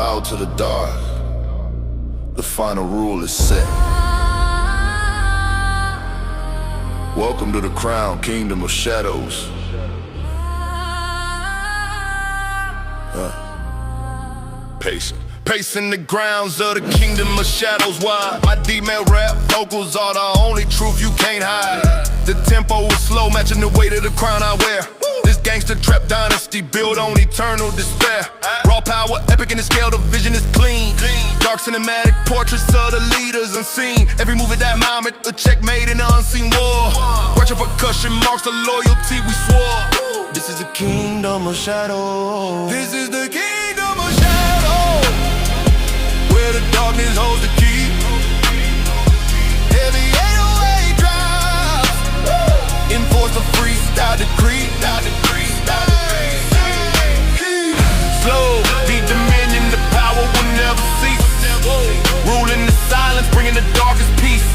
bow to the dark. The final rule is set. Welcome to the crown kingdom of shadows. Pacing the grounds of the kingdom of shadows. Why? My D-mail rap vocals are the only truth you can't hide. The tempo is slow, matching the weight of the crown I wear. This gangster trap dynasty built on eternal despair. Raw power, epic in the scale, the vision is clean. Dark cinematic portraits of the leaders unseen. Every move at that moment, a checkmate in the unseen war. Watch your percussion marks the loyalty we swore. This is the kingdom of shadows. This is the kingdom of shadows, where the darkness holds the key. Heavy 808 drops, enforce a freestyle decree. Slow, deep dominion, the power will never cease. Ruling the silence, bringing the darkest peace.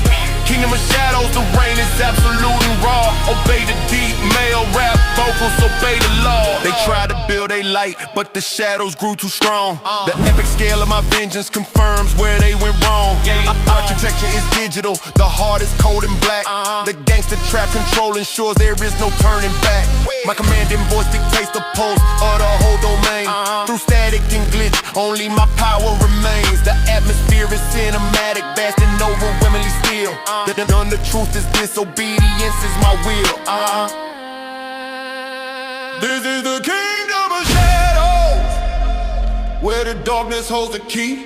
Kingdom of shadows, the reign is absolute and raw. Obey the deep, male rap vocals, obey the law. They tried to build a light, but the shadows grew too strong. The epic scale of my vengeance confirms where they went wrong. Architecture is digital, the heart is cold and black. The gangster trap control ensures there is no turning back. My commanding voice dictates the pulse of the whole domain. Through static and glitch, only my power remains. The atmosphere is cinematic, vast and overwhelmingly still. None the truth is disobedience is my will. This is the kingdom of shadows, where the darkness holds the key.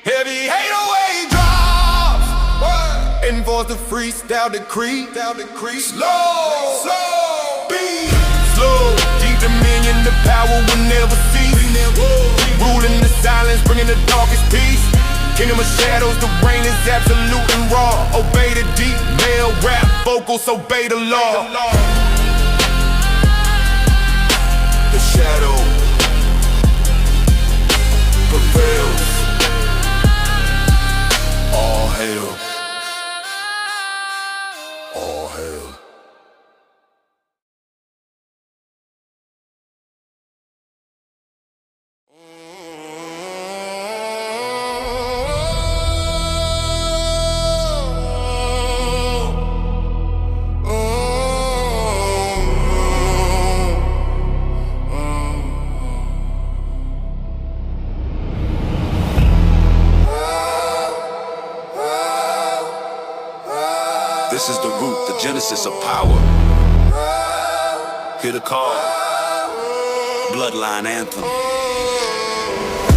Heavy 808 drops, enforce the freestyle decree. Slow, beat, slow, deep dominion, the power will never cease. Ruling the silence, bringing the darkest peace. Kingdom of shadows, the reign is absolute and raw. Obey the deep, male rap vocals, obey the law. The shadow prevails. All hail. All hail. This is the root, the genesis of power. Hear the call, bloodline anthem.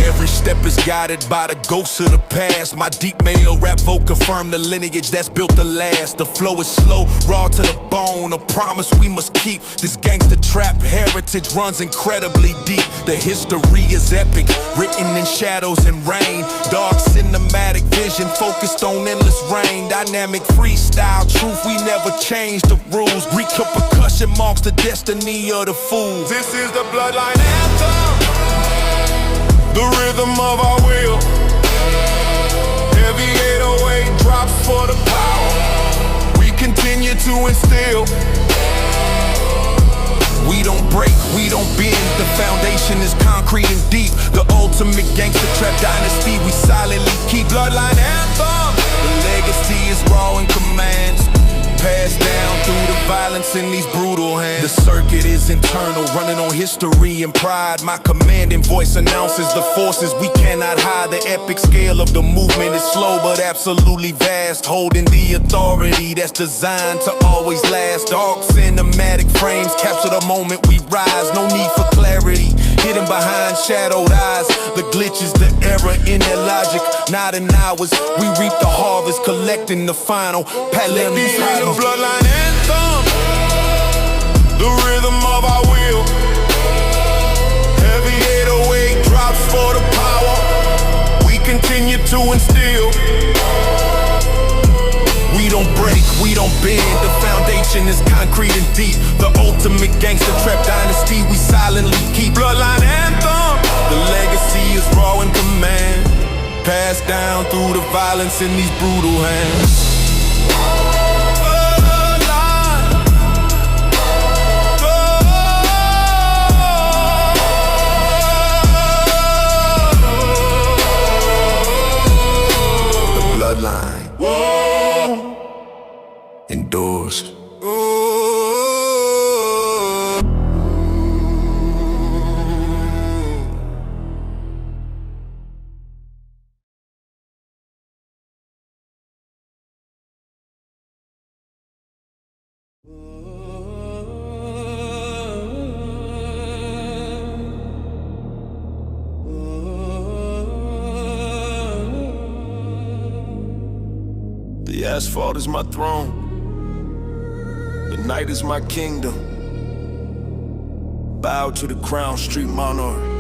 Every step is guided by the ghosts of the past. My deep male rap vote confirm the lineage that's built to last. The flow is slow, raw to the bone, a promise we must keep. This gangster trap heritage runs incredibly deep. The history is epic, written in shadows and rain. Dark cinematic vision focused on endless rain. Dynamic freestyle truth, we never change the rules. Greek percussion marks the destiny of the fools. This is the bloodline anthem, the rhythm of our will. Heavy 808 drops for the power we continue to instill. We don't break, we don't bend. The foundation is concrete and deep. The ultimate gangster trap dynasty we silently keep. Bloodline anthem, the legacy is raw in commands, passed down through the violence in these brutal hands. The circuit is internal, running on history and pride. My commanding voice announces the forces we cannot hide. The epic scale of the movement is slow but absolutely vast, holding the authority that's designed to always last. Dark cinematic frames capture the moment we rise. No need for clarity, hidden behind shadowed eyes. The glitch is the error in their logic, not in ours. We reap the harvest, collecting the final pattern. The bloodline anthem, the rhythm of our will. Heavy 808 drops for the power we continue to instill. We don't break, we don't bend. The foundation is concrete and deep. The ultimate gangster trap dynasty we silently keep. Bloodline anthem, the legacy is raw in command, passed down through the violence in these brutal hands. bloodline. Whoa. Endures. The asphalt is my throne. The night is my kingdom. Bow to the crown, street monarch.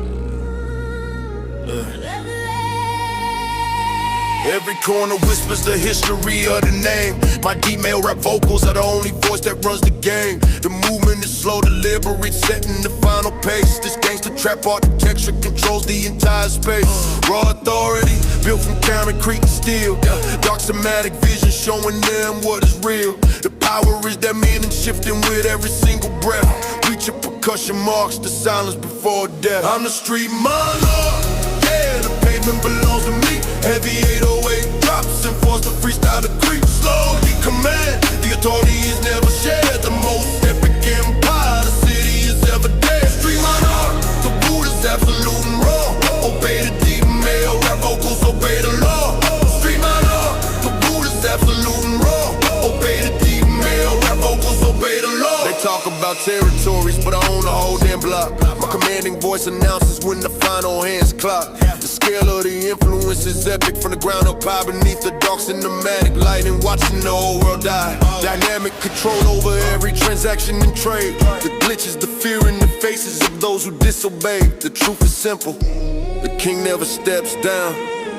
Every corner whispers the history of the name. My deep male rap vocals are the only voice that runs the game. The movement is slow, deliberate, setting the final pace. This gangster trap architecture controls the entire space. Raw authority, built from concrete and steel. Dark somatic vision showing them what is real. The power is that meaning shifting with every single breath. Preaching percussion marks the silence before death. I'm the street monarch, yeah, the pavement belongs to me. Heavy 808 drops and force the freestyle to creep. Slowly command, the authority is never shared. The most epic empire the city is ever dead. Street monarch, the root is absolute and raw. Obey the deep male rap vocals, obey the law. Street monarch, the root is absolute and raw. Obey the deep male rap vocals, obey the law. They talk about territories, but I own the whole damn block. My commanding voice announces when the final hands clock. The scale of the influence is epic. From the ground up high beneath the dark cinematic lighting, watching the whole world die. Dynamic control over every transaction and trade. The glitches, the fear in the faces of those who disobey. The truth is simple, the king never steps down.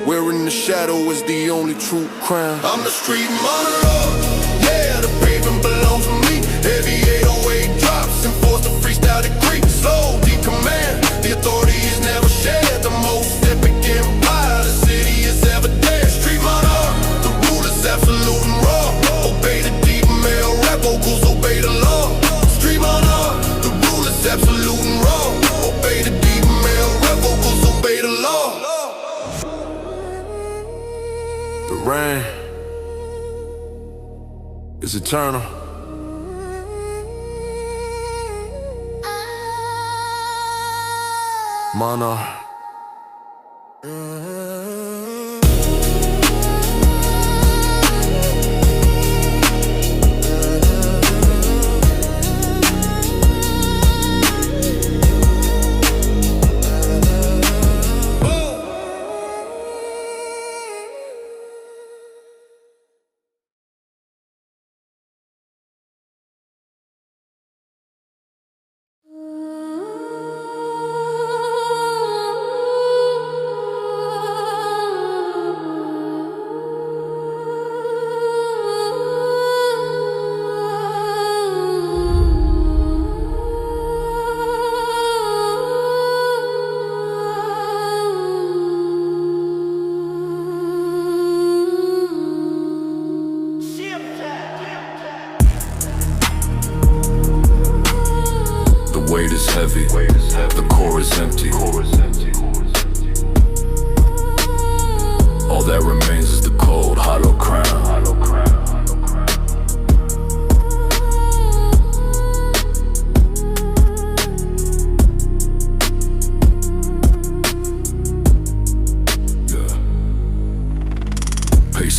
Wearing the shadow is the only true crown. I'm the street monarch, yeah, the pavement belongs to me. Heavy 808 drops and force the freestyle to creep. Slow, deep command, the authority is never shared. The most epic empire the city is ever dead. Street monarch, the rule is absolute and raw. Obey the deep male rap vocals, obey the law. Street monarch, the rule is absolute and raw. Obey the deep male rap vocals, obey the law. The rain is eternal. Monarch. weight is heavy, the core is empty. All that remains is the cold, hollow crown.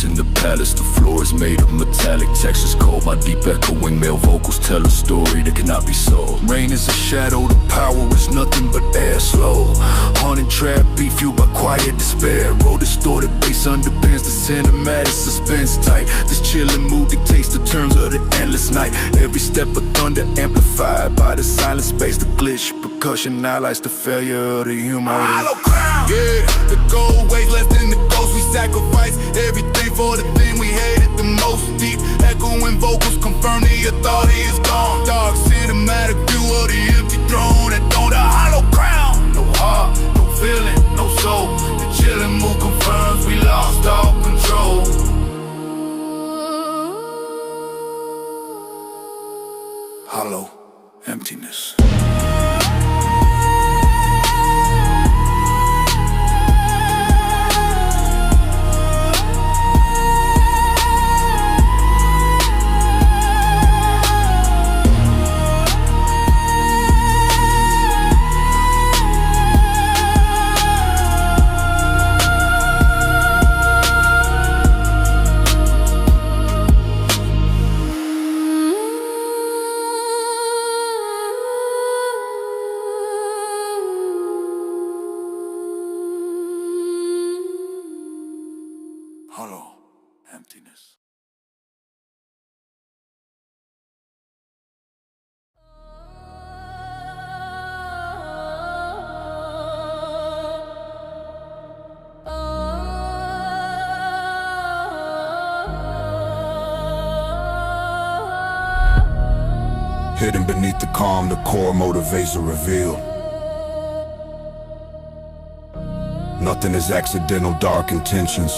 In the palace, the floor is made of metallic textures cold. My deep echoing male vocals tell a story that cannot be sold. Rain is a shadow, the power is nothing but air slow. Haunted trap beat fueled by quiet despair. Roll distorted bass underpins the cinematic suspense tight. This chilling mood dictates the terms of the endless night. Every step of thunder amplified by the silent space. The glitch, percussion highlights the failure of the human. Hollow crown. Yeah, the gold weighs less than the ghost. We sacrifice everything for the thing we hated the most. Deep echoing vocals confirm the authority is gone. Dark cinematic view of the empty throne that don't a hollow crown. No heart, no feeling, no soul. The chilling mood confirms we lost all control. Hollow emptiness. emptiness. Hidden beneath the calm, the core motivation revealed. Nothing is accidental, dark intentions.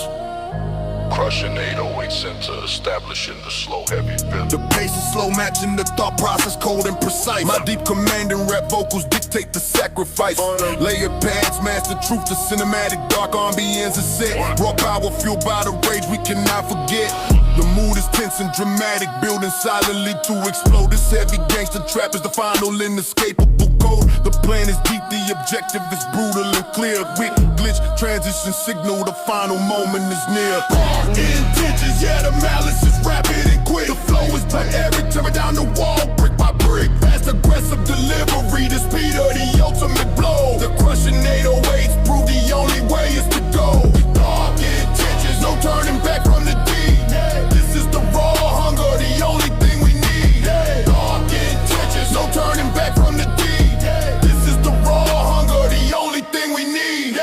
Crushing 808 center, establishing the slow, heavy feel. The pace is slow, matching the thought process, cold and precise. My deep commanding rap vocals dictate the sacrifice. Layered pads, master truth, the cinematic dark ambience is set. Raw power fueled by the rage we cannot forget. The mood is tense and dramatic, building silently to explode. This heavy gangster trap is the final inescapable code. The plan is deep, the objective is brutal and clear. Quick glitch, transition signal, the final moment is near. Intentions, yeah, the malice is rapid and quick. The flow is barbaric, tearing down the wall, brick by brick. Fast aggressive delivery, the speed of the ultimate blow. The crushing 808s prove the only way is to go. Dark intentions, no turning back from the deed. This is the raw hunger, the only thing we need. Dark intentions, no turning back from the deed. This is the raw hunger, the only thing we need.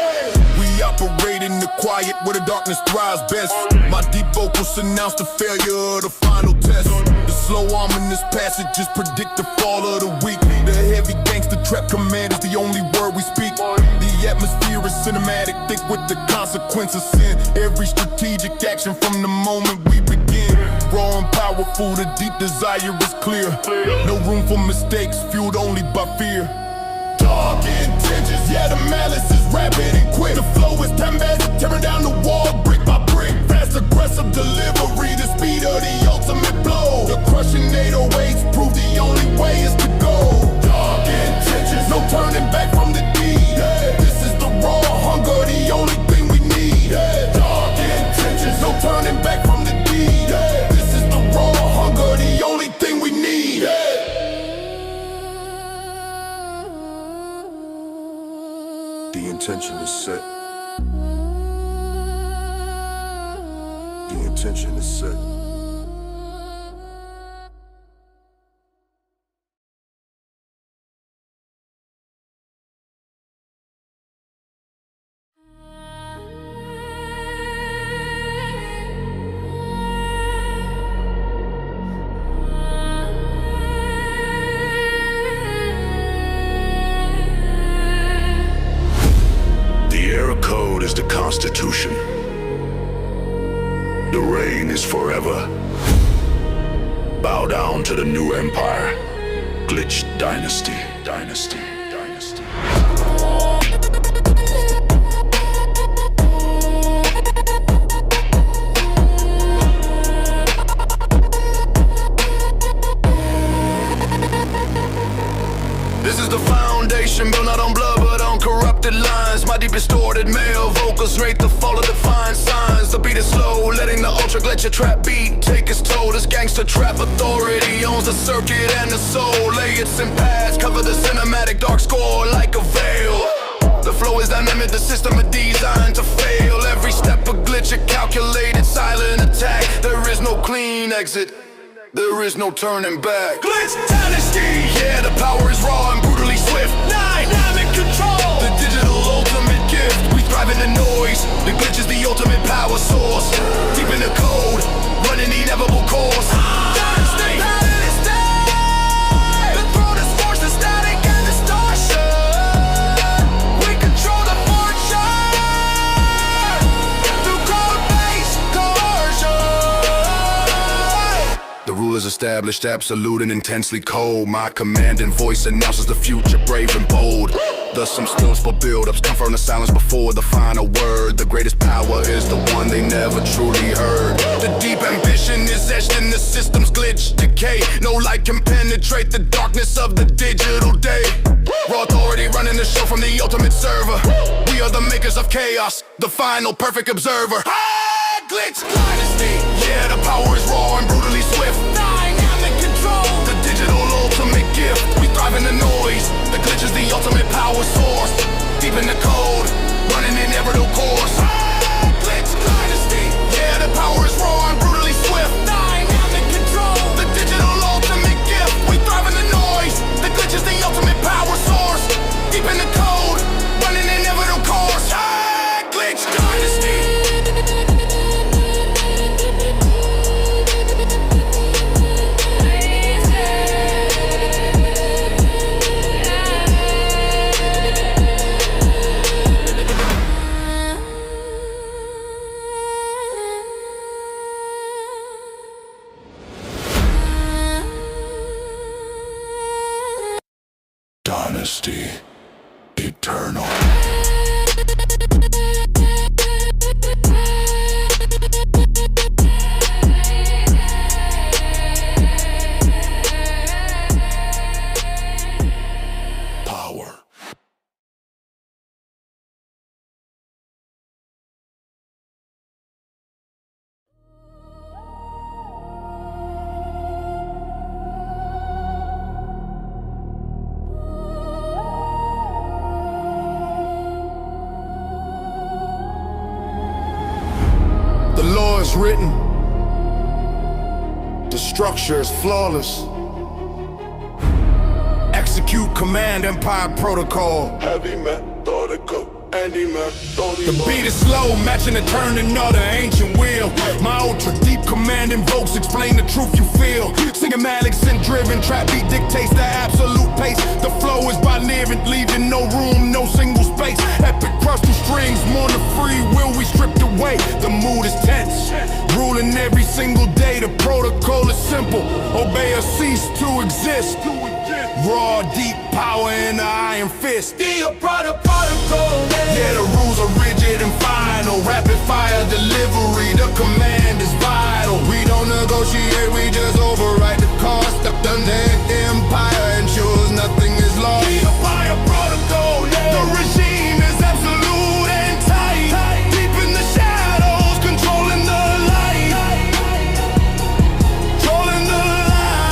We operate in the quiet where the darkness thrives best. My deep vocals announce the failure of the final test. The slow ominous passages predict the fall of the weak. The heavy gangster trap command is the only word we speak. The atmosphere is cinematic, thick with the consequence of sin. Every strategic action from the moment we begin. Raw and powerful, the deep desire is clear. No room for mistakes, fueled only by fear. Dark intentions, yeah, the malice is rapid and quick. The flow is time-based, tearing down the wall, brick by brick. Fast aggressive delivery, the speed of the ultimate blow. The crushing 808s prove the only way is to go. Dark intentions, no turning back from the deed. This is the raw hunger, the only thing we need. Dark intentions, no turning back from the deed. This is the raw hunger, the only thing we need. The intention is set. The intention is set. Is the Constitution. The reign is forever. Bow down to the new empire. Glitch dynasty, dynasty, dynasty. This is the foundation built not on blood but on corrupted lines. My deep distorted male vocals rate the fall of defined signs. The beat is slow, letting the ultra glitcher trap beat take its toll. This gangster trap authority owns the circuit and the soul. Layers and paths cover the cinematic dark score like a veil. The flow is dynamic, the system is designed to fail. Every step a glitch, a calculated silent attack. There is no clean exit. There is no turning back. Glitch dynasty, yeah, the power is raw and brutally swift. Dynamic control, the digital ultimate gift. We thrive in the noise, the glitch is the ultimate power source. Deep in the code, running the inevitable course. Dynasty, the throne is force, the static and distortion. We control the fortune through code-based coercion. The rule is established, absolute and intensely cold. My command and voice announces the future, brave and bold. Thus some skills for build-ups come from the silence before the final word. The greatest power is the one they never truly heard. The deep ambition is etched in the system's glitch decay. No light can penetrate the darkness of the digital day. Raw authority running the show from the ultimate server. We are the makers of chaos, the final perfect observer. Glitch dynasty, yeah, the power is raw and brutally swift. Dynamic control, the digital ultimate gift. We thrive in the noise, the glitch is the ultimate power source. Deep in the code, running in inevitable course. Glitch dynasty, yeah, the power is raw dynasty, eternal. Power. The law is written. The structure is flawless. Execute command empire protocol. Heavy methodical, anti-methodical. The beat is slow, matching the turning of the ancient wheel. My ultra deep command invokes, explain the truth you feel. Singing Malik's and driven, trap beat dictates the absolute pace. The flow is by living, leaving no room, no single space. Epic crush through strings, more than free will we stripped away. The mood is tense, ruling every single day. The protocol is simple, obey or cease to exist. Raw, deep power in the iron fist. The protocol, yeah, the rules are rigid and final. Rapid fire delivery, the command is vital. We don't negotiate, we just override the cost. The empire ensures nothing is lost. The protocol, yeah. The regime is absolute and tight. Deep in the shadows, controlling the light. Controlling the light.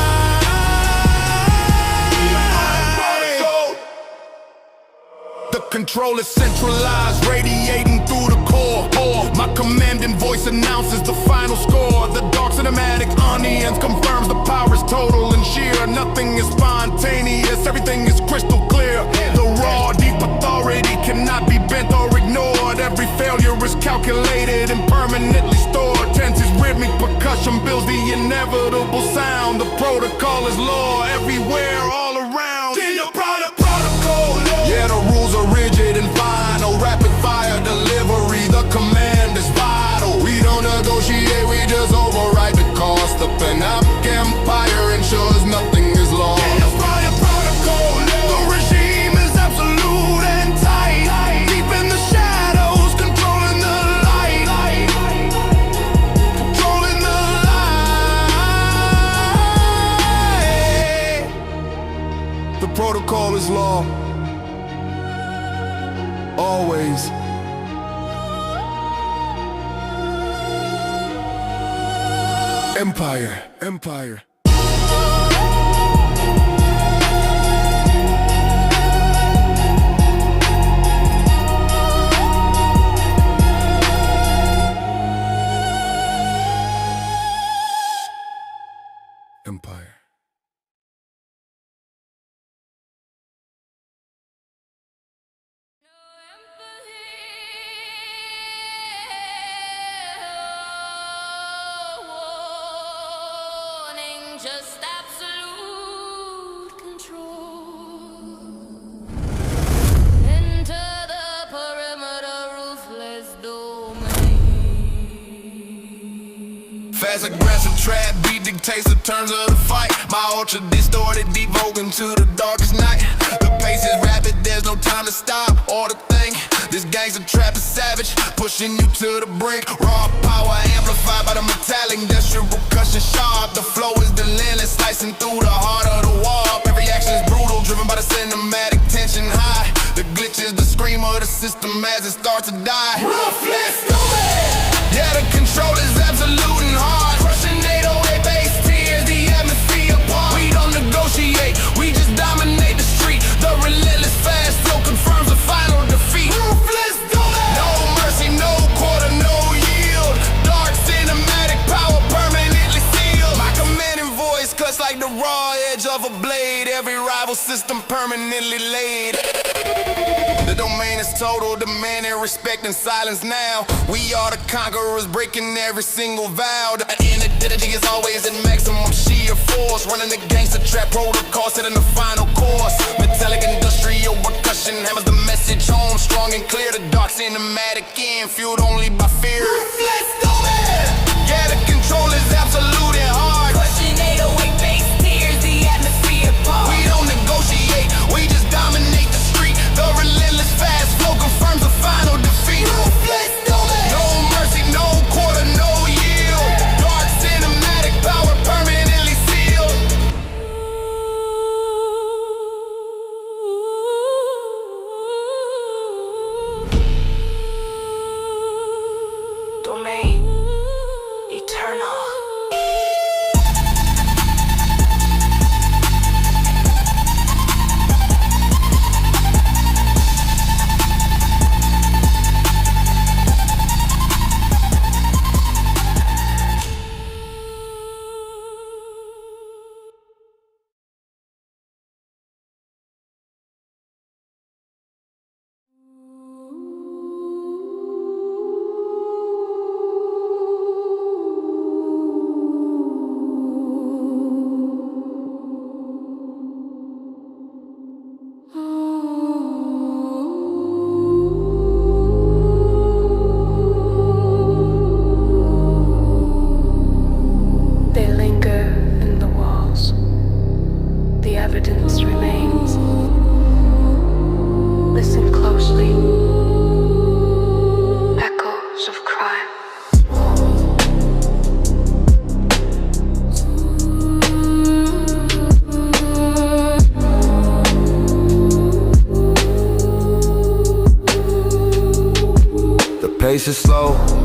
The control is centralized, radiating through the core. My commanding voice announces the final score. The dark cinematic onions confirms the power is total and sheer. Nothing is spontaneous, everything is crystal clear. The raw, deep authority cannot be bent or ignored. Every failure is calculated and permanently stored. Tenses, rhythmic percussion builds the inevitable sound. The protocol is law everywhere, all around. The protocol, yeah, the rules are rigid and final. Rapid fire delivery, the command is vital. We don't negotiate, we just override the cost. The Panoptic empire ensures nothing is lost. The protocol, the regime is absolute and tight. Deep in the shadows, controlling the light. Controlling the light. The protocol is law. Always. Empire, empire. Empire. Just absolute control. Enter the perimeter, ruthless domain. Fast aggressive trap beat dictates the terms of the fight. My ultra distorted, devoting to the darkest night. The pace is rapid, there's no time to stop or to think. This gangster trap is savage, pushing you to the brink. Raw power amplified by the metallic industrial percussion sharp. The flow is relentless, slicing through the heart of the wall. Every action is brutal, driven by the cinematic tension high. The glitch is the scream of the system as it starts to die. Ruthless, yeah, the control is absolute and hard. Crushing 808 bass tears the atmosphere apart. We don't negotiate, we just dominate the street. The relentless fast flow confirms the final defeat. Ruthless, no mercy, no quarter, no yield. Dark cinematic power permanently sealed. My commanding voice cuts like the raw edge of a blade. Every rival system permanently laid. The domain is total, demanding respect and silence now. We are the conquerors, breaking every single vow. The identity is always at maximum sheer force. Running the gangster trap protocol, setting the final course. Metallic industrial percussion hammers the message home. Strong and clear, the dark cinematic end, fueled only by fear. Ruthless, yeah, the control is absolute and hard. Crushing 808 bass tears the atmosphere apart. We don't negotiate, we just dominate.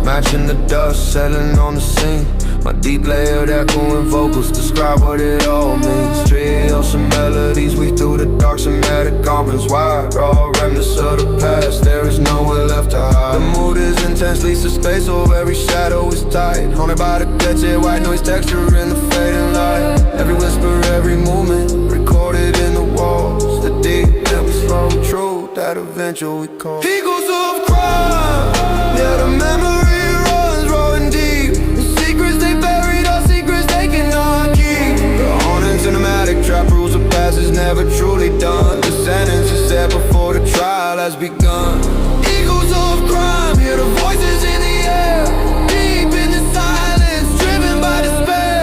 matching the dust, settling on the scene. My deep layered echoing vocals describe what it all means. Trios and melodies, we through the dark somatic goblins wide. All remnants of the past, there is nowhere left to hide. The mood is intense, leads to space, so every shadow is tight. Haunted by the glitchy white noise texture in the fading light. Every whisper, every movement, recorded in the walls. The deep depths from truth that eventually calls. Eagles of crime, yeah, the memory runs rolling deep. The secrets they buried, all secrets they cannot keep. The haunting cinematic trap rules of past is never truly done. The sentence is set before the trial has begun. Eagles of crime, hear the voices in the air, deep in the silence, driven by despair.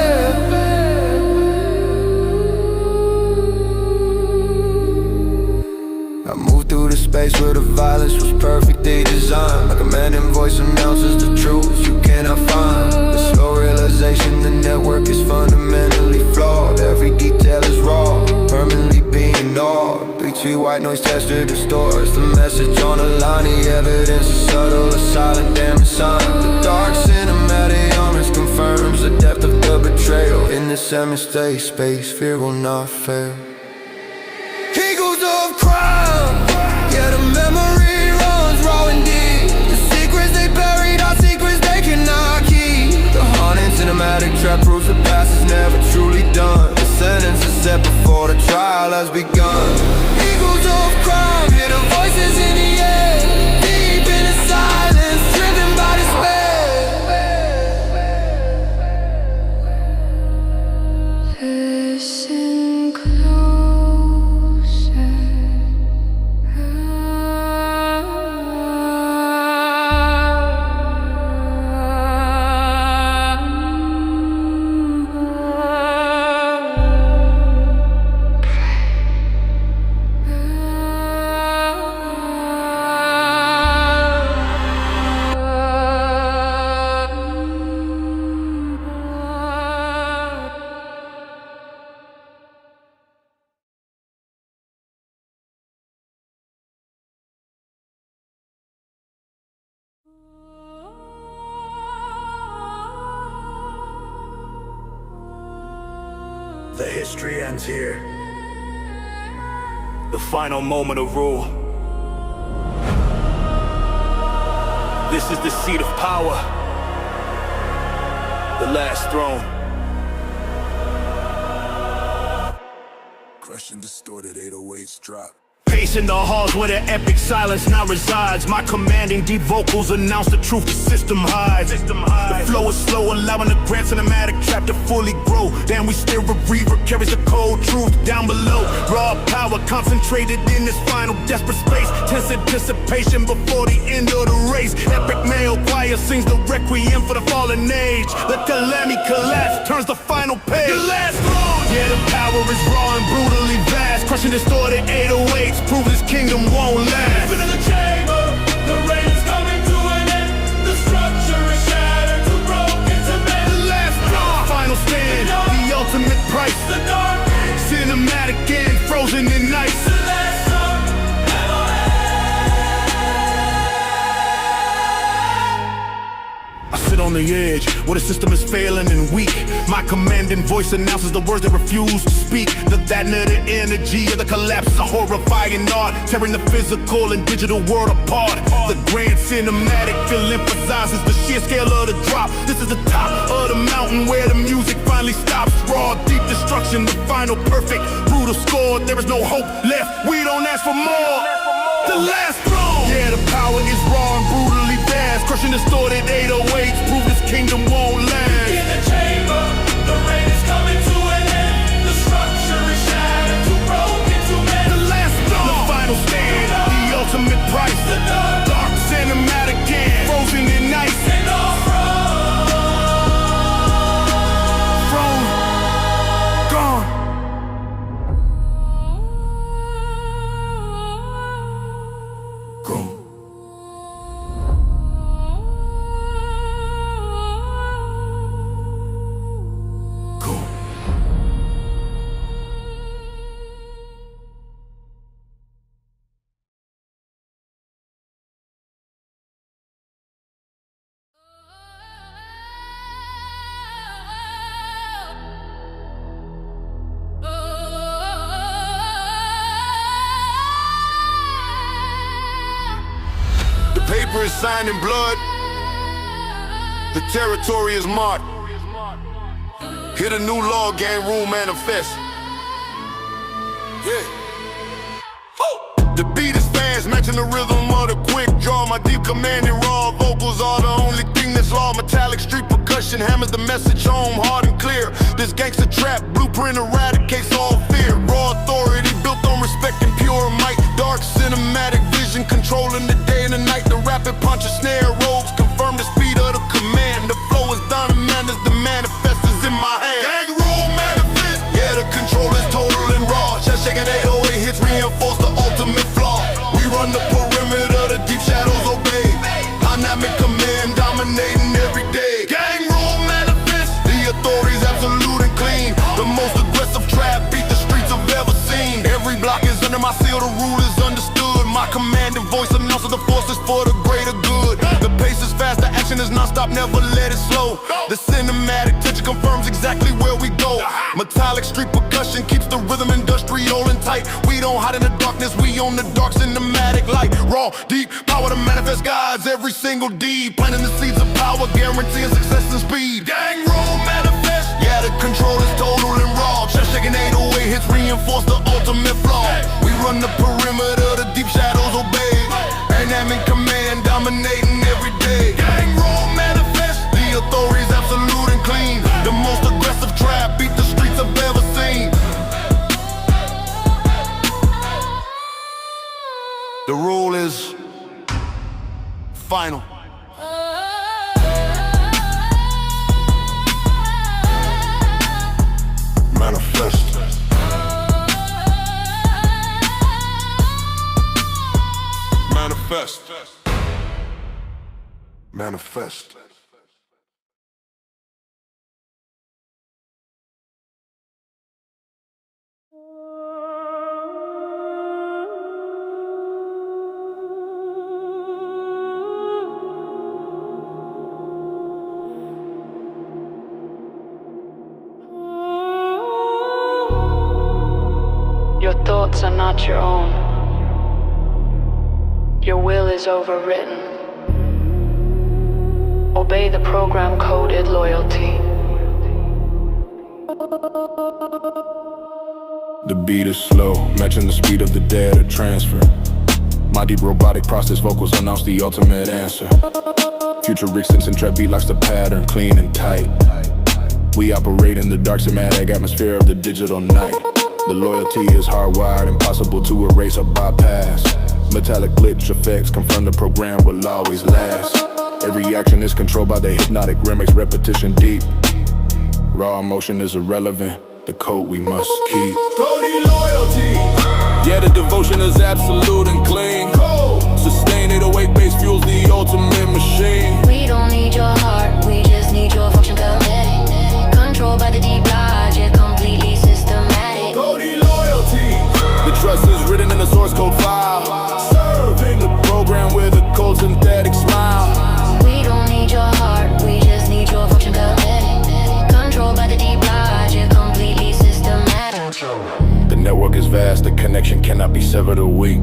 I moved through the space where the violence was perfectly designed. Like a commanding voice announces the truth you cannot find. The slow realization the network is fundamentally flawed. Every detail is raw, permanently being gnawed. 3-2 white noise tester distorts the message on the line. The evidence is subtle, a silent damning sign. The dark cinematic armors confirms the depth of the betrayal. In this semi-state space, fear will not fail. Eagles of crime, yeah, the memory runs raw and deep. The secrets they buried, all secrets they cannot keep. The haunting cinematic trap proves the past is never truly done. The sentence is set before the trial has begun. Eagles of crime, hear the voices in the air, deep in the silence, driven by despair. Listen closer. The history ends here. The final moment of rule. This is the seat of power. The last throne. Crushing distorted 808s drop. Pacing the halls where the epic silence now resides. My commanding deep vocals announce the truth the system hides. The flow is slow, allowing the grand cinematic trap to fully grow. Then we steer a reaver, carries the cold truth down below. Raw power concentrated in this final desperate space. Tense anticipation before the end of the race. Epic male choir sings the requiem for the fallen age. The calamity collapse turns the final page. The last throne. Yeah, the power is raw and brutally vast. Crushing distorted 808s, prove this kingdom won't last. Within the chamber, the reign is coming to an end. The structure is shattered, too broken to mend. The last throne, final stand, the ultimate price. The dark cinematic end, frozen in ice. The last song, I sit on the edge, where the system is failing and weak. My commanding voice announces the words that refuse to speak. The energy of the collapse is a horrifying art, tearing the physical and digital world apart. The grand cinematic feel emphasizes the sheer scale of the drop. This is the top of the mountain where the music finally stops. Raw, deep destruction, the final perfect, brutal score. There is no hope left, we don't ask for more. The last throne. Yeah, the power is raw and brutally vast. Crushing distorted 808s, prove this kingdom won't last. In the chamber, the reign is coming to an end. The structure is shattered, too broken to mend. The last throne, the final stand, the ultimate price. The dark cinematic end, frozen in ice. And all throne gone. Gone. paper is signed in blood. The territory is marked. Here the new law, gang rule manifest. Yeah. The beat is fast, matching the rhythm of the quick draw. My deep commanding raw vocals are the only thing that's law. Metallic street percussion hammers the message home hard and clear. This gangster trap blueprint eradicates all fear. Raw authority built on respect and pure might. Dark cinematic vision controlling the day and the night. The rapid punch and snare robes confirm the speed of the command. The flow is dynamite as the manifest is in my hand. Gang rule manifest. Yeah, the control is total and raw. Chest shaking 808 hits reinforce the ultimate flaw. We run the perimeter, the deep shadows obey. Dynamic command dominating every day. Gang rule manifest. The authority's absolute and clean. The most aggressive trap beat the streets have ever seen. Every block is under my seal, the rule is understood. My commanding voice announces the forces for the greater good. The pace is fast, the action is non-stop, never let it slow. The cinematic tension confirms exactly where we go. Metallic street percussion keeps the rhythm industrial and tight. We don't hide in the darkness, we own the dark cinematic light. Raw, deep, power to manifest guides every single deed. Planting the seeds of power, guaranteeing success and speed. Gang rule manifest. Yeah, the control is total and raw. Chest shaking 808 hits reinforce the ultimate flaw. We run the perimeter, the deep shadows obey. Dynamic command dominating every day. Gang rule manifest. The authority's absolute and clean. The most aggressive trap beat the streets I've ever seen. The rule is final. Manifest. Manifest. Manifest. Your thoughts are not your own. Your will is overwritten. Obey the program-coded loyalty. The beat is slow, matching the speed of the data transfer. My deep robotic process vocals announce the ultimate answer. Futuristic sense and trap beat locks the pattern, clean and tight. We operate in the dark cinematic atmosphere of the digital night. The loyalty is hardwired, impossible to erase or bypass. Metallic glitch effects confirm the program will always last. Every action is controlled by the hypnotic remix, repetition deep. Raw emotion is irrelevant, the code we must keep. Cody loyalty. Yeah, the devotion is absolute and clean. Sustain 808 bass fuels the ultimate machine. We don't need your heart, we just need your function kinetic. Controlled by the deep logic, completely systematic. Cody loyalty. The trust is written in the source code file. Serving the program with a cold synthetic smile. We don't need your heart, we just need your function kinetic. Controlled by the deep logic, completely systematic. The network is vast, the connection cannot be severed or weak.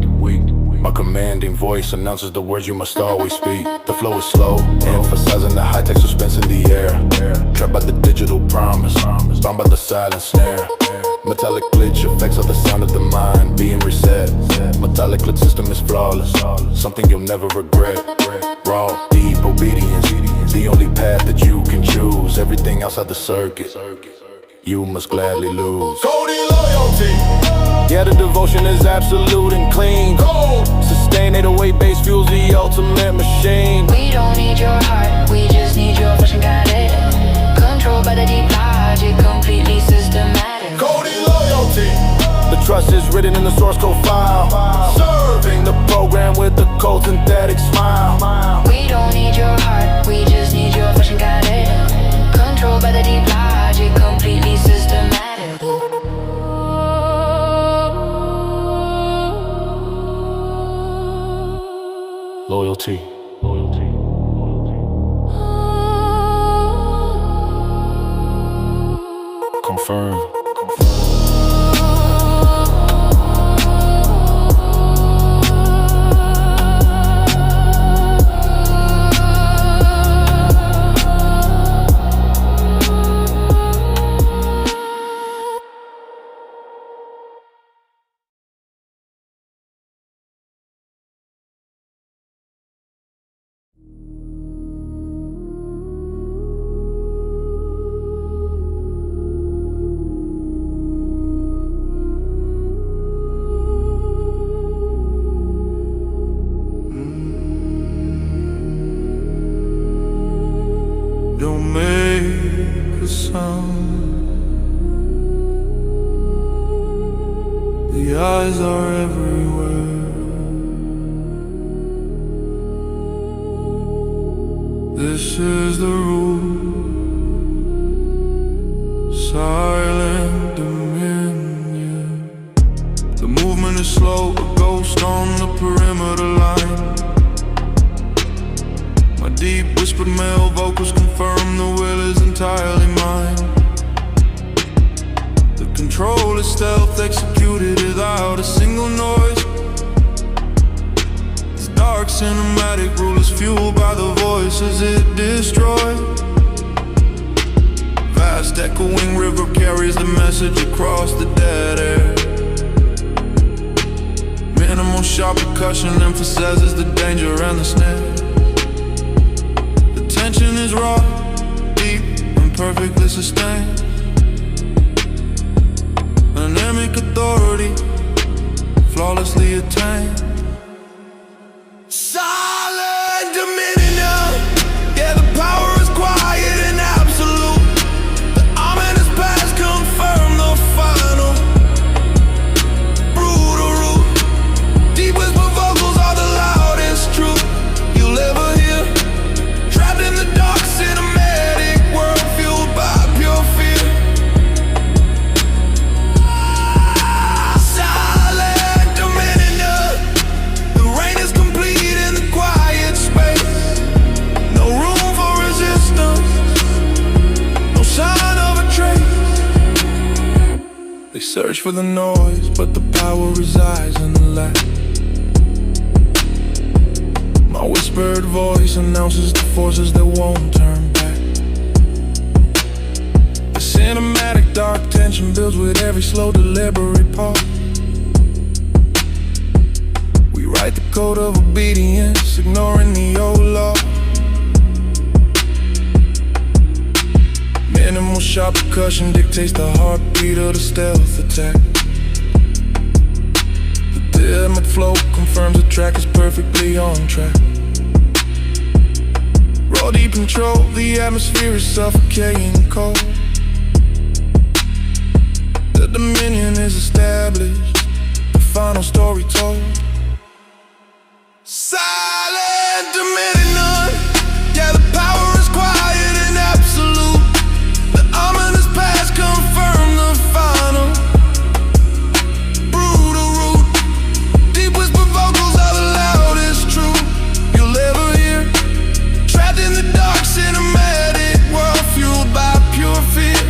My commanding voice announces the words you must always speak. The flow is slow, emphasizing the high-tech suspense in the air. Trapped by the digital promise, bound by the silent snare. Metallic glitch effects of the sound of the mind being reset. Metallic glitch system is flawless, something you'll never regret. Raw, deep obedience, the only path that you can choose. Everything outside the circuit, you must gladly lose. Cody loyalty. Yeah, the devotion is absolute and clean. Sustain 808 bass fuels the ultimate machine. We don't need your heart, we just need your function guided. Controlled by the deep logic, completely systematic. Cody loyalty. The trust is written in the source code file. Serving the program with a cold synthetic smile. We don't need your heart, we just need your function guided. Controlled by the deep logic, completely systematic. Loyalty. Confirm. sound. The eyes are everywhere. This is the rule. Silent dominion. The movement is slow, a ghost on the perimeter line. My deep whispered male vocals confirm the will is entirely mine. The control is stealth executed without a single noise. This dark cinematic rule is fueled by the voices it destroys. Vast echoing river carries the message across the dead air. Minimal sharp percussion emphasizes the danger and the snare. The tension is raw, deep, and perfectly sustained. Dynamic authority, flawlessly attained. Silent dominion. Yeah, the power is quiet and absolute. The ominous past confirm the final. Brutal root. Deep whisper vocals are the loudest truth you'll ever hear. Trapped in the dark cinematic world fueled by pure fear. Silent dominion. The reign is complete in the quiet space. No room for resistance, no sign of a trace. They search for the noise, but the power resides in the light. My whispered voice announces the forces that won't turn back. The cinematic dark tension builds with every slow deliberate pause. We write the code of obedience, ignoring the old law. Minimal sharp percussion dictates the heartbeat of the stealth attack. The rhythmic flow confirms the track is perfectly on track. Raw deep control, the atmosphere is suffocating cold. The dominion is established, the final story told. Silent dominion. Yeah, the power is quiet and absolute. The ominous past confirm the final. Brutal root. Deep whisper vocals are the loudest truth you'll ever hear. Trapped in the dark cinematic world fueled by pure fear.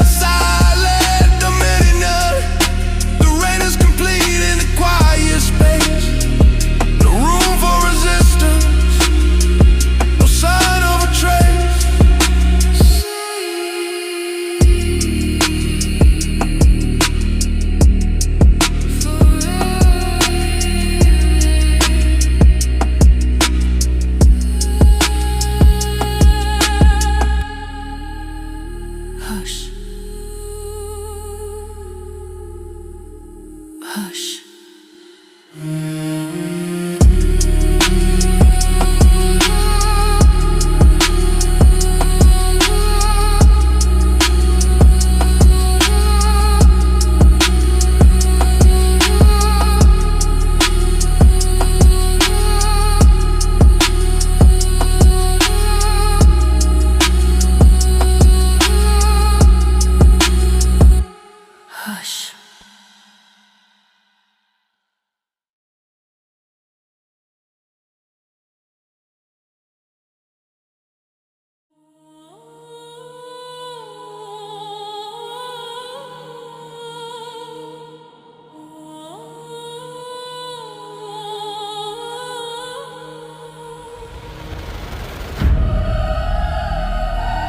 Silent dominion. The reign is complete in the quiet space. No room for resistance, no sign of a trace. Hush. Hush. Hush.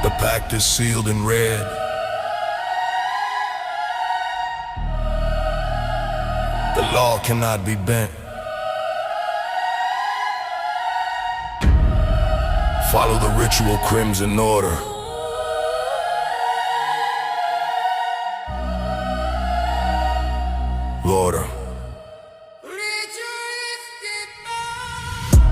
The pact is sealed in red. The law cannot be bent. Follow the ritual crimson order. Order.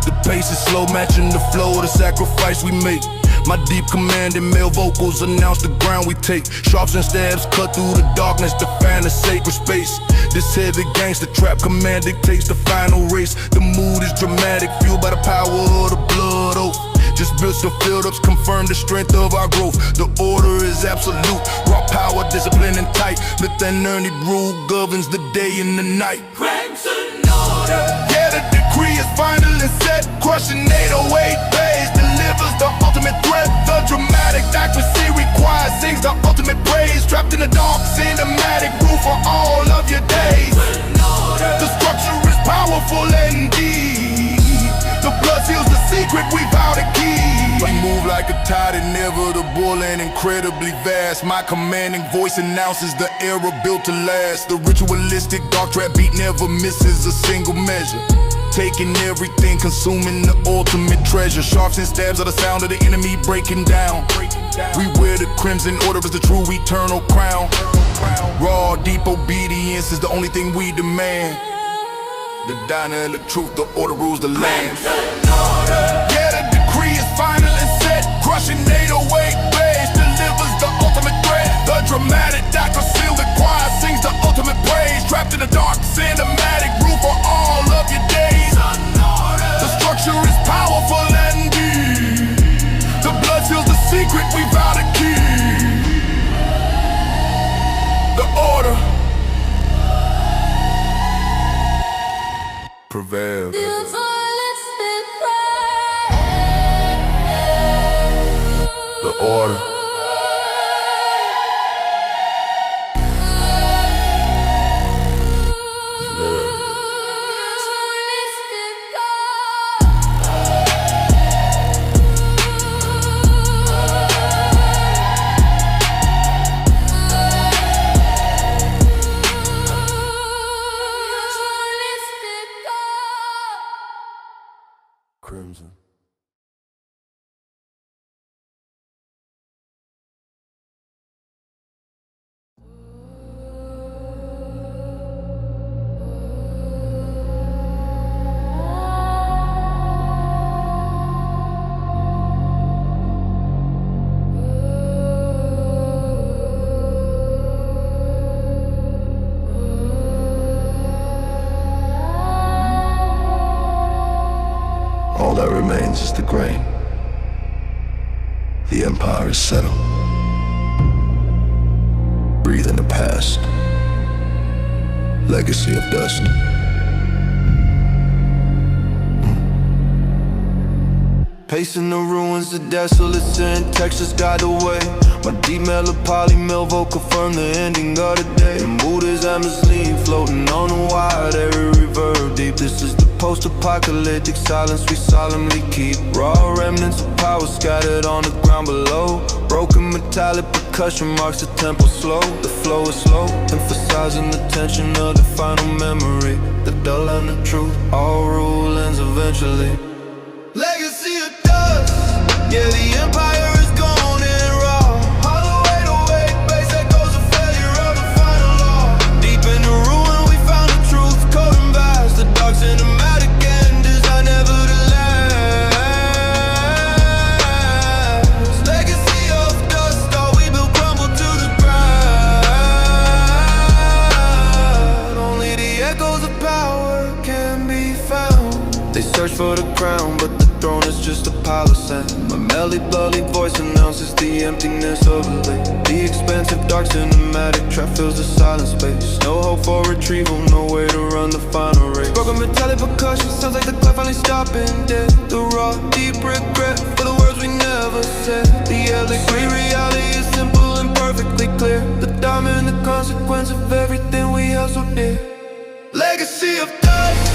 The pace is flow, matching the flow of the sacrifice we make. My deep commanding male vocals announce the ground we take. Sharps and stabs cut through the darkness, define the sacred space. This heavy gangster trap command dictates the final race. The mood is dramatic, fueled by the power of the blood oath. Just built some field-ups, confirm the strength of our growth. The order is absolute, raw power, discipline and tight. Let that learned rule governs the day and the night. Crimson order. Yeah, the decree is final and set. Crushing 808 bass delivers the ultimate threat. The dramatic accuracy required sings the ultimate praise. Trapped in the dark, cinematic rule for all of your days. The structure is powerful indeed. The blood seals the secret we vow to keep. We move like a tide, inevitable and incredibly vast. My commanding voice announces the era built to last. The ritualistic dark trap beat never misses a single measure. Taking everything, consuming the ultimate treasure. Sharps and stabs are the sound of the enemy breaking down. We wear the crimson order as the true eternal crown. Raw, deep obedience is the only thing we demand. The diner and the truth, the order rules the land. Yeah, the decree is final and set. Crushing 808 bass delivers the ultimate threat. The dramatic accuracy required sings the ultimate praise. Trapped in the dark, cinematic rule for all of your days. The structure is powerful and deep. The blood seals the secret we vow to keep. The order prevails. The order. Crimson. All that remains is the grain. The empire is settled. Breathe in the past. Legacy of dust. Pacing the ruins, the desolate sin, Texas guide the way. My deep melancholy melvo confirm the ending of the day. The mood is endlessly floating on the wide, every reverb deep. This is the post-apocalyptic silence we solemnly keep. Raw remnants of power scattered on the ground below. Broken metallic percussion marks the tempo slow. The flow is slow, emphasizing the tension of the final memory. The dull and the truth, all rule ends eventually. Legacy of dust, yeah, the empire is gone and raw. Hollow 808 bass echoes the failure of the final law. Deep in the ruin we found the truth, cold and vast. The dark cinematic end designed never to last. Legacy of dust, all we built crumbled to the ground. Only the echoes of power can be found. They search for the crown, but the throne is just a pile of sand. My melody, bloody voice announces the emptiness of the lake. The expansive dark cinematic trap fills the silent space. No hope for retrieval, no way to run the final race. Broken metallic percussion sounds like the clock finally stopping dead. The raw, deep regret for the words we never said. The elegant reality is simple and perfectly clear. The diamond, the consequence of everything we held so dear. Legacy of dust,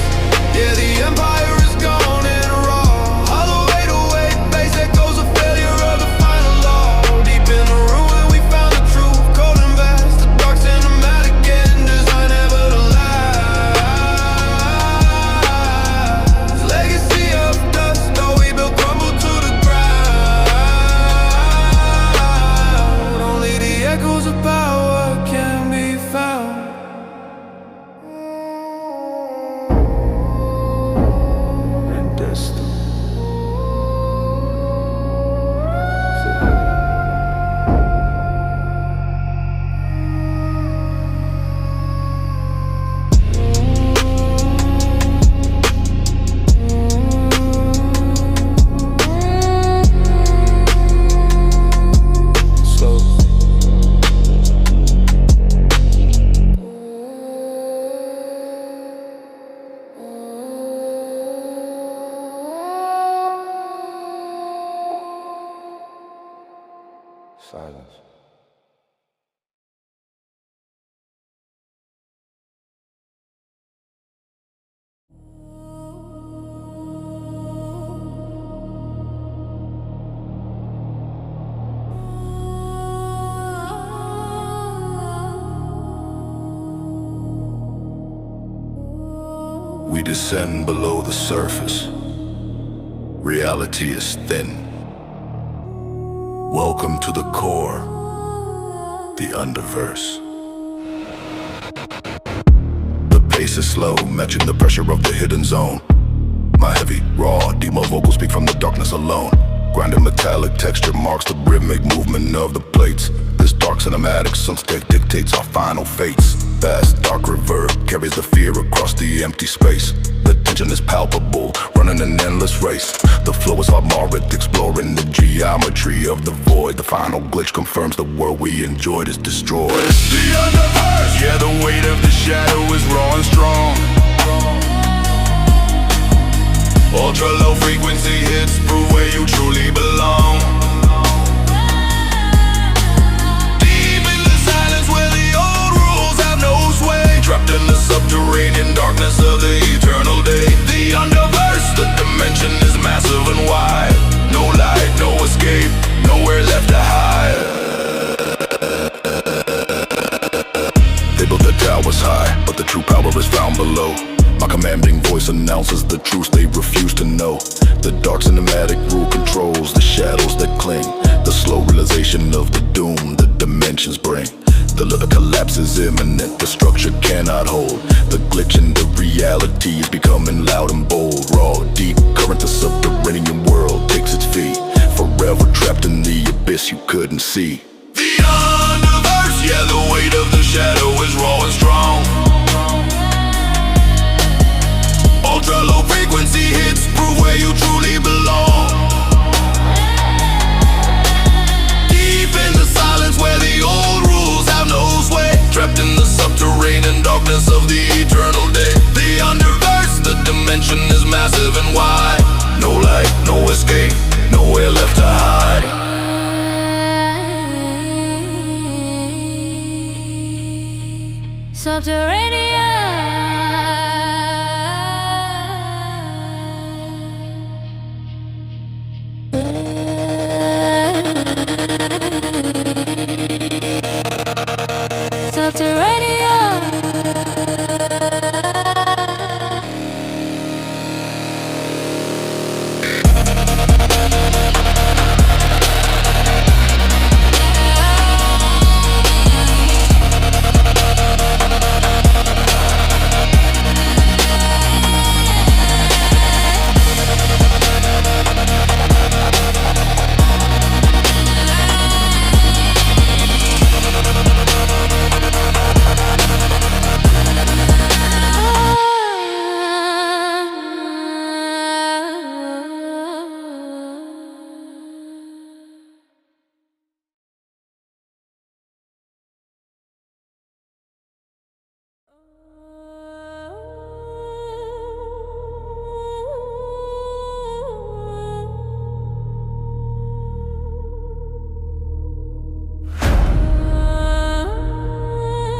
yeah, the empire is gone and raw. Hollow 808 bass echoes the failure of the final law. Deep in the ruin we found the truth, cold and vast. The dark cinematic end designed never to last. Legacy of dust, all we built crumbled to the ground. silence. We descend below the surface. Reality is thin. Welcome to the core, the underverse. The pace is slow, matching the pressure of the hidden zone. My heavy, raw, demo vocals speak from the darkness alone. Grinding metallic texture marks the rhythmic movement of the plates. This dark cinematic soundscape dictates our final fates. Fast, dark reverb carries the fear across the empty space. The tension is palpable, running an endless race. The flow is harmonic, exploring the geometry of the void. The final glitch confirms the world we enjoyed is destroyed. The universe, yeah, the weight of the shadow is raw and strong. Ultra low frequency hits prove where you truly belong. Deep in the silence where the old rules have no sway. Trapped in the subterranean darkness of the eternal day. The underverse, the dimension is massive and wide. No light, no escape, nowhere left to hide. They built the towers high, but the true power is found below. My commanding voice announces the truths they refuse to know. The dark cinematic rule controls the shadows that cling. The slow realization of the doom the dimensions bring. The collapse is imminent, the structure cannot hold. The glitch in the reality is becoming loud and bold. Raw, deep current, the subterranean world takes its feet. Forever trapped in the abyss you couldn't see. The universe, yeah, the weight of the shadow is raw and strong. Ultra low frequency hits prove where you truly belong. Deep in the silence where the old rules have no sway. Trapped in the subterranean darkness of the eternal day. The underverse, the dimension is massive and wide. No light, no escape, nowhere left to hide. Subterranean.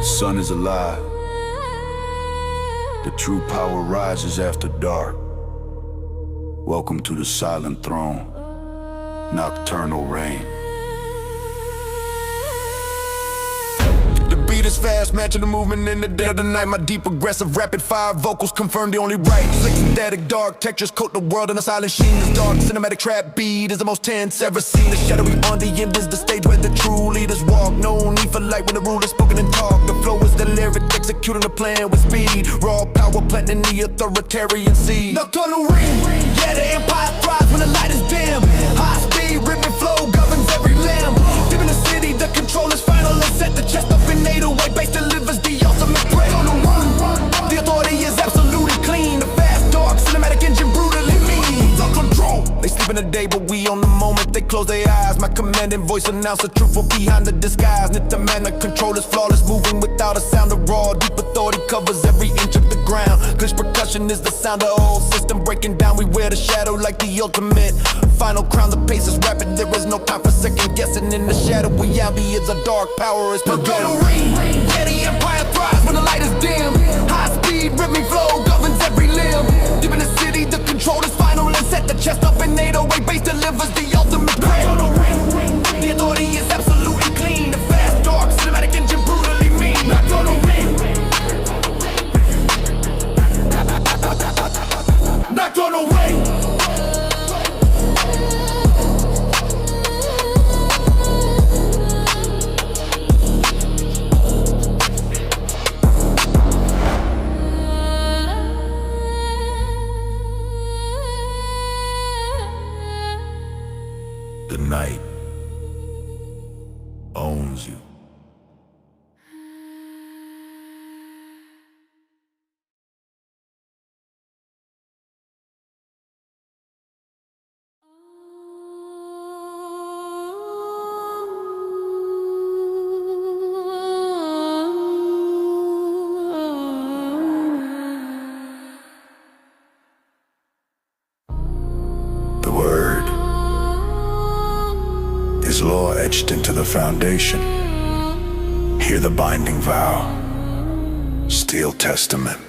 Sun is alive. The true power rises after dark. Welcome to the silent throne, nocturnal reign. The beat is fast, matching the movement in the dead of the night. My deep, aggressive, rapid-fire vocals confirm the only right. Slick, synthetic, dark textures coat the world in a silent sheen. This dark, cinematic trap beat is the most tense ever seen. The shadowy on the end is the stage where the true leaders walk. No need for light when the rule is spoken and talk. The flow is the lyric, executing the plan with speed. Raw power planting the authoritarian seed. Nocturnal ring, yeah, the empire thrives when the light is dim. High speed, rhythmic flow governs every limb. Deep in the city, the control is final. Let's set the chest up in 808 bass delivers the ultimate threat. On the run, the authority is absolutely clean. The fast, dark, cinematic engine brutally mean. Control. They sleep in the day, but we on the moment. They close their eyes. My commanding voice announce the truth from behind the disguise. Knit the man, the control is flawless, moving without a sound of raw. Deep authority covers every inch of the ground. Glitch percussion is the sound of the whole system breaking down. We wear the shadow like the ultimate final crown. The pace is rapid, there is no time for second guessing. In the shadow we ambience, a dark power is begun. Yeah, the empire thrives when the light is dim. High speed, rhythmic flow governs every limb. Deep in the city, the control is final and set. The chest up in 808 base delivers the ultimate prayer. The authority is absolute and clean. The fast, dark, cinematic engine brutally mean. Knocked on the ring. Knocked on the ring. The night owns you. The word is law etched into the foundation. Hear the binding vow, steel testament.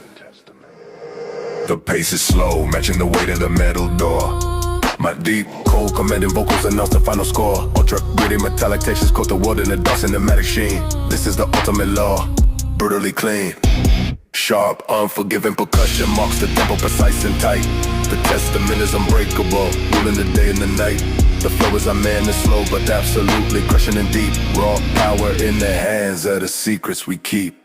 The pace is slow, matching the weight of the metal door. My deep, cold, commanding vocals announce the final score. Ultra gritty metallic textures coat the world in a dark cinematic sheen. This is the ultimate law, brutally clean. Sharp, unforgiving percussion marks the tempo precise and tight. The testament is unbreakable, ruling the day and the night. The flow is a man that's slow but absolutely crushing and deep. Raw power in the hands of the secrets we keep.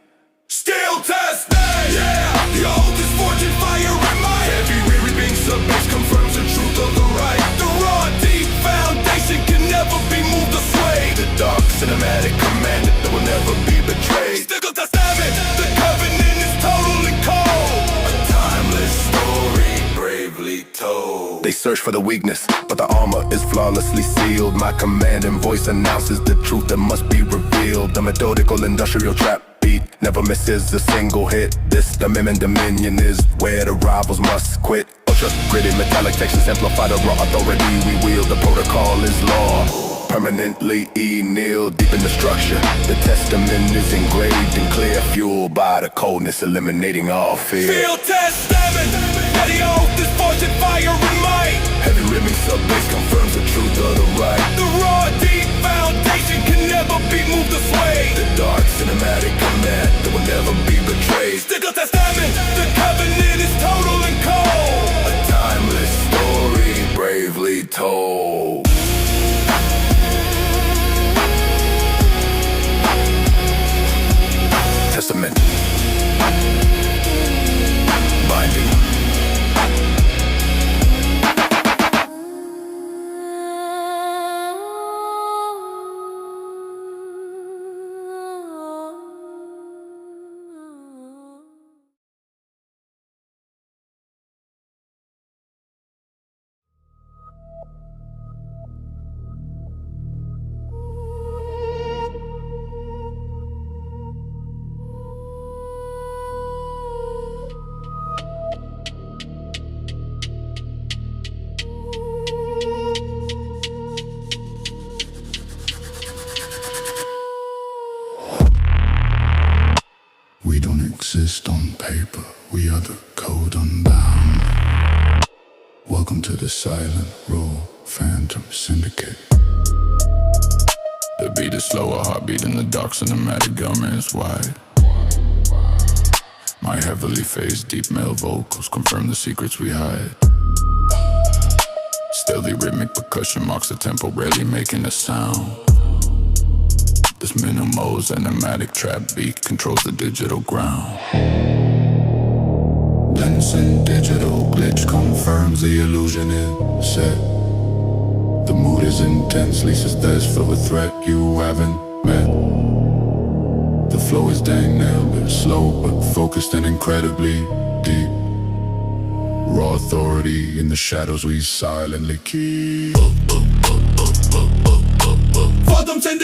Still tested, yeah. The oldest fortune fire in my heavy reaping sub-bass confirms the truth of the right. The raw, deep foundation can never be moved or swayed. The dark cinematic commanded that will never be betrayed. Still testament, the covenant is total and cold. A timeless story bravely told. They search for the weakness, but the armor is flawlessly sealed. My commanding voice announces the truth that must be revealed. The methodical industrial trap beat never misses a single hit. This dominion is where the rivals must quit. Ultra gritty metallic textures amplify the raw authority we wield. The protocol is law, permanently kneel deep in the structure. The testament is engraved in clear, fueled by the coldness, eliminating all fear. Still testament, that the oath is fortune fire in might. Heavy rhythmic sub-bass confirms the truth of the right. The raw, deep foundation can never be moved or swayed. The dark cinematic command that will never be betrayed. Still testament, the covenant is total and cold. A timeless story bravely told. Testament, binding. We don't exist on paper, we are the code unbound. Welcome to the silent, raw, phantom syndicate. The beat is slow, a heartbeat in the dark, cinematic garment is wide. My heavily phased deep male vocals confirm the secrets we hide. Stealthy rhythmic percussion marks the tempo, rarely making a sound. This minimal cinematic trap beat controls the digital ground. Dancing digital glitch confirms the illusion is set. The mood is intense, Lisa's thirst for a threat you haven't met. The flow is dang nailed, it's slow but focused and incredibly deep. Raw authority in the shadows we silently keep.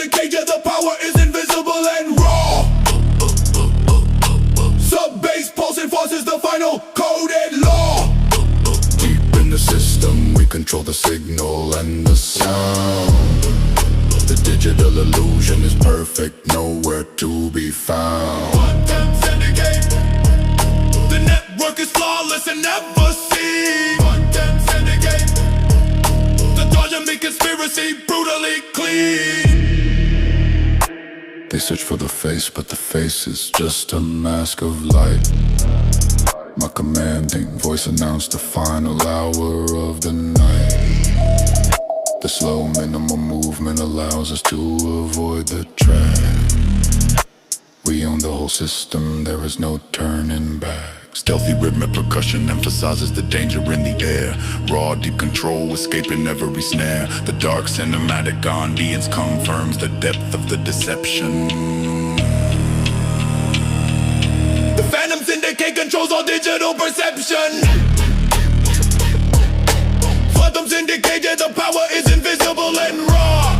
the cage of the power is invisible and raw. Sub-bass pulse enforces the final coded law. Deep in the system, we control the signal and the sound. The digital illusion is perfect, nowhere to be found. Quantum syndicate. The network is flawless and never seen. Quantum syndicate. The Doctrine conspiracy brutally clean. They search for the face, but the face is just a mask of light. My commanding voice announced the final hour of the night. The slow minimal movement allows us to avoid the trap. We own the whole system, there is no turning back. Stealthy rhythmic percussion emphasizes the danger in the air. Raw, deep control, escaping every snare. The dark cinematic ambience confirms the depth of the deception. The Phantom Syndicate controls all digital perception. Quantum Syndicate, yeah, the power is invisible and raw.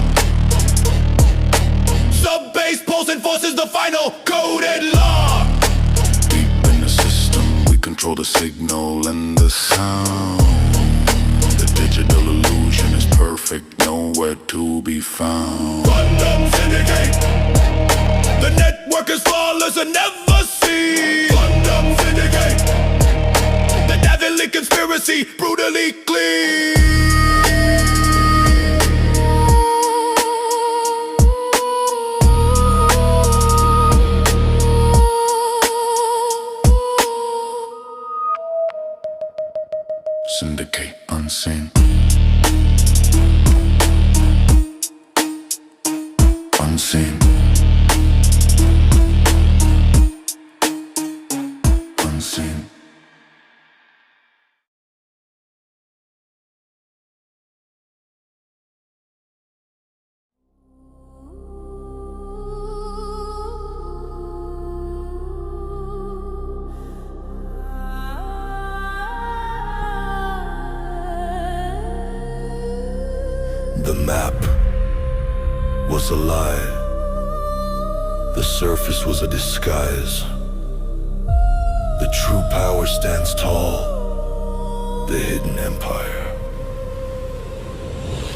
Sub-bass pulse enforces the final coded law. Deep in the system, we control the signal and the sound. The digital illusion is perfect, nowhere to be found. Quantum Syndicate. The network is flawless and never seen. Quantum Syndicate. The deadly conspiracy brutally clean. Syndicate unseen. Unseen. Unseen. The map was a lie. The surface was a disguise. The true power stands tall. The hidden empire.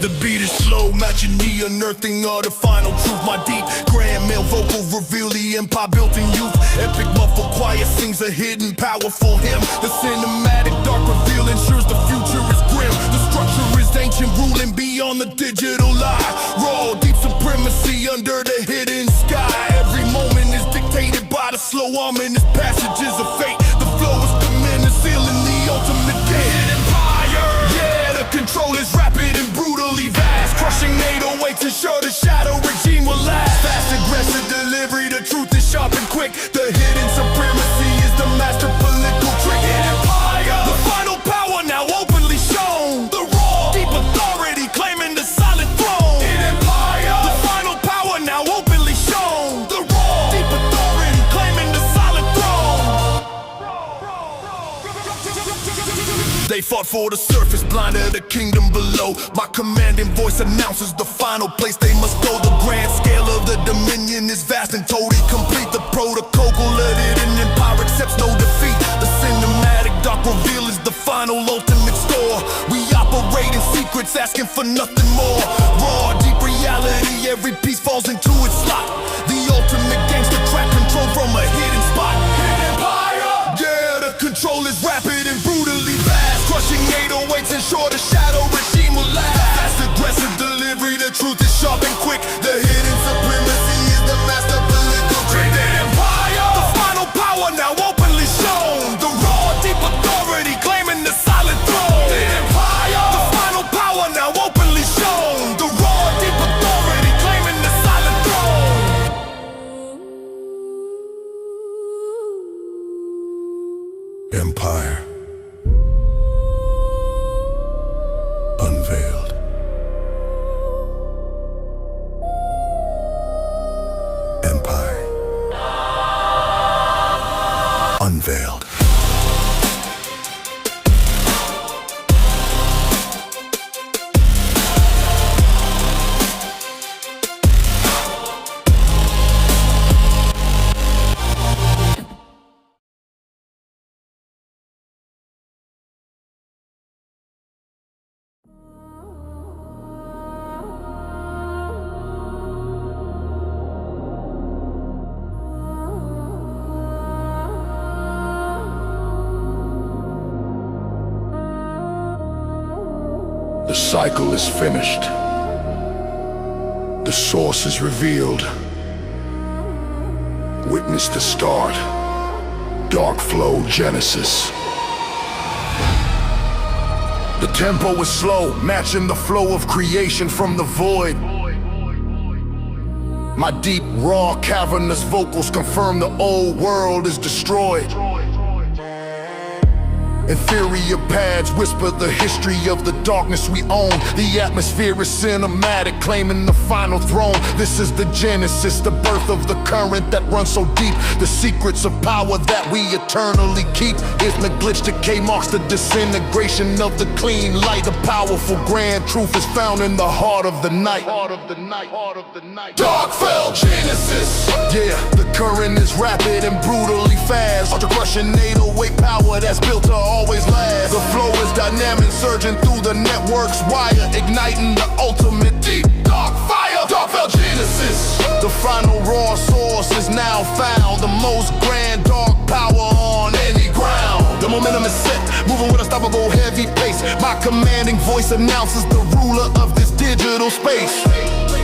The beat is slow, matching the unearthing of the final truth. My deep grand male vocal reveal the empire built in youth. Epic muffled choir sings a hidden powerful hymn. The cinematic dark reveal ensures the future is grim. The structure is ancient, ruling beyond the digital lie. Raw, deep supremacy under the hidden sky. Every moment is dictated by the slow ominous passages of fate. The flow is committed, sealing the ultimate gate. Empire, yeah, the control is rapid and brutally vast. Crushing 808s ensure the shadow regime will last. Fast, aggressive delivery, the truth is sharp and quick. The hidden supremacy is the master political trick. Empire, the final power now openly shown. The raw, deep authority claiming the solid throne. Empire, the final power now openly shown. The raw, deep authority claiming the solid throne. They fought for the surface, blinded the kingdom below. My commanding voice announces the final place they must go. The grand scale of the dominion is vast and totally complete. The protocol collated in empire accepts no defeat. The cinematic dark reveal is the final ultimate score. We operate in secrets, asking for nothing more. Raw, deep reality, every piece falls into its slot. The ultimate gangster track control from a hidden spot. Empire, yeah, the control is rapid and brutally fast. Crushing 808s ensure the shadow regime will last. Fast, aggressive delivery, the truth is sharp and quick. The hidden supremacy is the master political trick. Empire, the final power now openly shown. The raw, deep authority claiming the solid throne. Empire, the final power now openly shown. The raw, deep authority claiming the solid throne. Empire unveiled. Empire unveiled. cycle is finished. The source is revealed. Witness the start. Dark flow Genesis. The tempo is slow, matching the flow of creation from the void. My deep, raw, cavernous vocals confirm the old world is destroyed. Inferior pads whisper the history of the darkness we own. The atmosphere is cinematic, claiming the final throne. This is the genesis, the birth of the current that runs so deep. The secrets of power that we eternally keep. Isn't glitch decay marks the disintegration of the clean light. The powerful grand truth is found in the heart of the night. Dark fell Genesis. Yeah, the current is rapid and brutally fast. Ultra crushing 808 power that's built to always last. The flow is dynamic, surging through the network's wire, igniting the ultimate deep dark fire. Dark fell Genesis. The final raw source is now found. The most grand dark power on any ground. The momentum is set, moving with unstoppable heavy pace. My commanding voice announces the ruler of this digital space.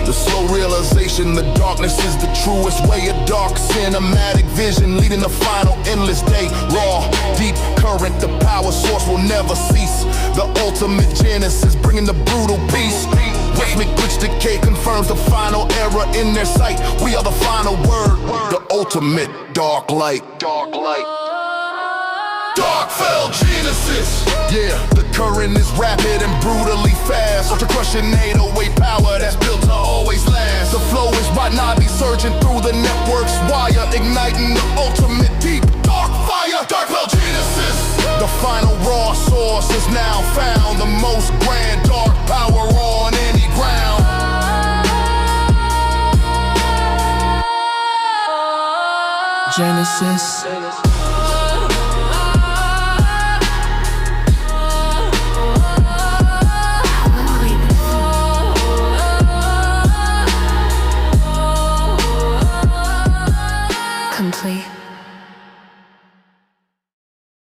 The slow realization, the darkness is the truest way. A dark cinematic vision leading the final endless day. Raw, deep current, the power source will never cease. The ultimate genesis, bringing the brutal peace. Rhythmic glitch decay confirms the final era in their sight. We are the final word, the ultimate dark light. Dark fell Genesis. Yeah, the current is rapid and brutally fast. Ultra crushing 808 power that's built to always last. The flow is Watanabe surging through the network's wire, igniting the ultimate deep dark fire. Dark fell Genesis. The final raw source is now found. The most grand dark power on any ground. Genesis.